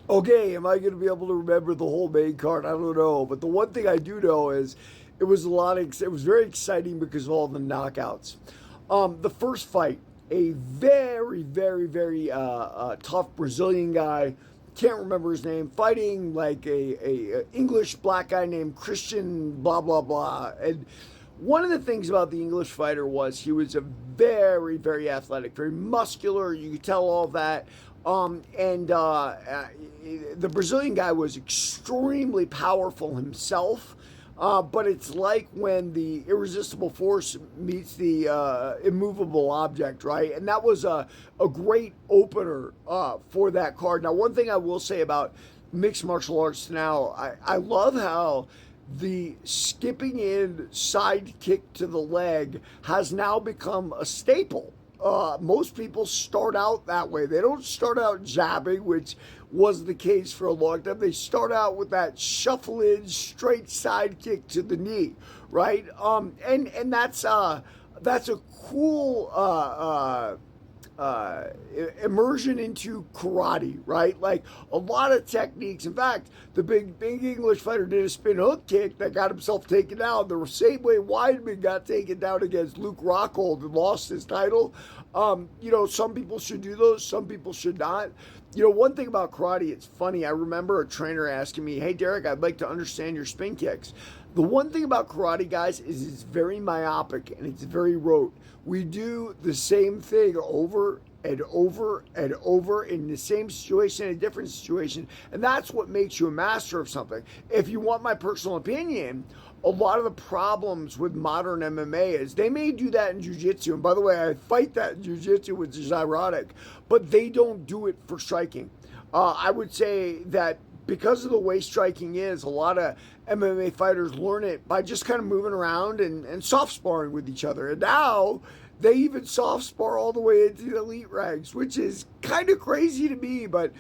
Okay, am I going to be able to remember the whole main card? I don't know, but the one thing I do know is it was very exciting because of all the knockouts. The first fight, a very tough Brazilian guy, can't remember his name, fighting like a English black guy named Christian blah blah blah. And one of the things about the English fighter was he was a very athletic, very muscular. You could tell all that. The Brazilian guy was extremely powerful himself. But it's like when the irresistible force meets the immovable object, right? And that was a great opener for that card. Now, one thing I will say about mixed martial arts now, I love how the skipping in side kick to the leg has now become a staple. Most people start out that way. They don't start out jabbing, which was the case for a long time. They start out with that shuffle in straight side kick to the knee, right? And that's a cool immersion into karate, right? Like a lot of techniques. In fact, the big English fighter did a spin hook kick that got himself taken down. The same way Weidman got taken down against Luke Rockhold and lost his title. Some people should do those, some people should not. One thing about karate, it's funny. I remember a trainer asking me, "Hey, Derek, I'd like to understand your spin kicks." The one thing about karate, guys, is it's very myopic and it's very rote. We do the same thing over and over and over in the same situation, a different situation. And that's what makes you a master of something. If you want my personal opinion, a lot of the problems with modern MMA is they may do that in jiu-jitsu. And by the way, I fight that in jiu-jitsu, which is ironic, but they don't do it for striking. I would say that because of the way striking is, a lot of MMA fighters learn it by just kind of moving around and soft sparring with each other. And now they even soft spar all the way into the elite ranks, which is kind of crazy to me. But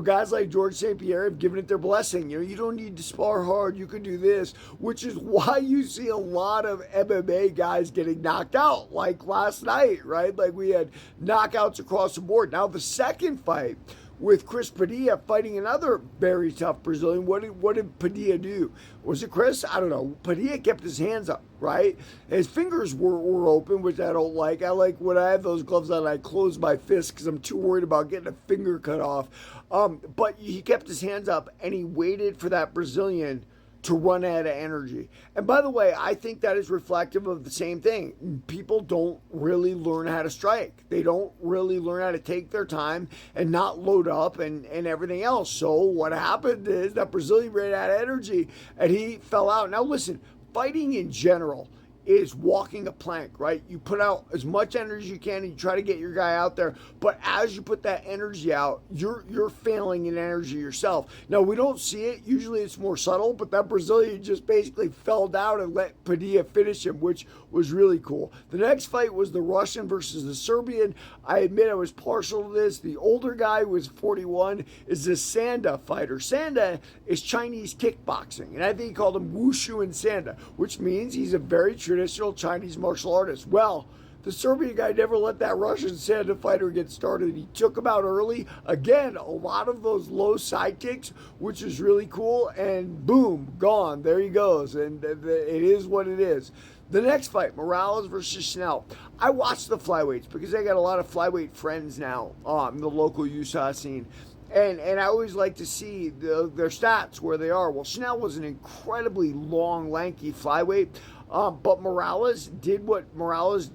guys like George St. Pierre have given it their blessing. You don't need to spar hard. You can do this, which is why you see a lot of MMA guys getting knocked out, like last night, right? Like we had knockouts across the board. Now the second fight with Chris Padilla fighting another very tough Brazilian. What did Padilla do? Was it Chris? I don't know. Padilla kept his hands up, right? His fingers were open, which I don't like. I like when I have those gloves on, I close my fist because I'm too worried about getting a finger cut off. But he kept his hands up and he waited for that Brazilian to run out of energy. And by the way, I think that is reflective of the same thing. People don't really learn how to strike. They don't really learn how to take their time and not load up and everything else. So what happened is that Brazilian ran out of energy and he fell out. Now listen, fighting in general is walking a plank, right? You put out as much energy as you can and you try to get your guy out there. But as you put that energy out, you're failing in energy yourself. Now, we don't see it. Usually it's more subtle, but that Brazilian just basically fell down and let Padilla finish him, which was really cool. The next fight was the Russian versus the Serbian. I admit I was partial to this. The older guy, who was 41, is the Sanda fighter. Sanda is Chinese kickboxing, and I think he called him Wushu and Sanda, which means he's a very traditional Chinese martial artist. Well, the Serbian guy never let that Russian Sanda fighter get started. He took him out early. Again, a lot of those low side kicks, which is really cool, and boom, gone. There he goes, and it is what it is. The next fight, Morales versus Schnell. I watched the flyweights because I got a lot of flyweight friends now in the local Utah scene. And I always like to see their stats, where they are. Well, Schnell was an incredibly long, lanky flyweight. But Morales did what Morales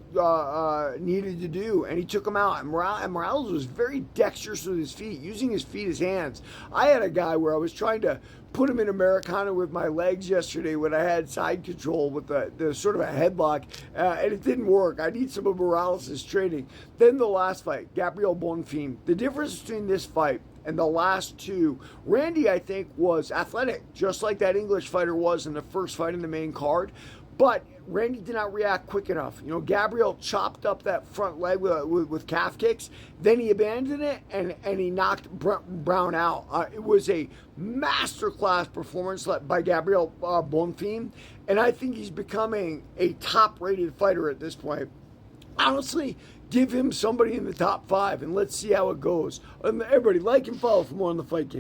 needed to do, and he took him out. And Morales was very dexterous with his feet, using his feet as hands. I had a guy where I was trying to put him in Americana with my legs yesterday when I had side control with the sort of a headlock, and it didn't work. I need some of Morales' training. Then the last fight, Gabriel Bonfim. The difference between this fight and the last two, Randy, I think, was athletic, just like that English fighter was in the first fight in the main card. But Randy did not react quick enough. Gabriel chopped up that front leg with calf kicks. Then he abandoned it and he knocked Brown out. It was a masterclass performance by Gabriel Bonfim. And I think he's becoming a top-rated fighter at this point. Honestly, give him somebody in the top 5 and let's see how it goes. Everybody, like and follow for more on the Fight Game.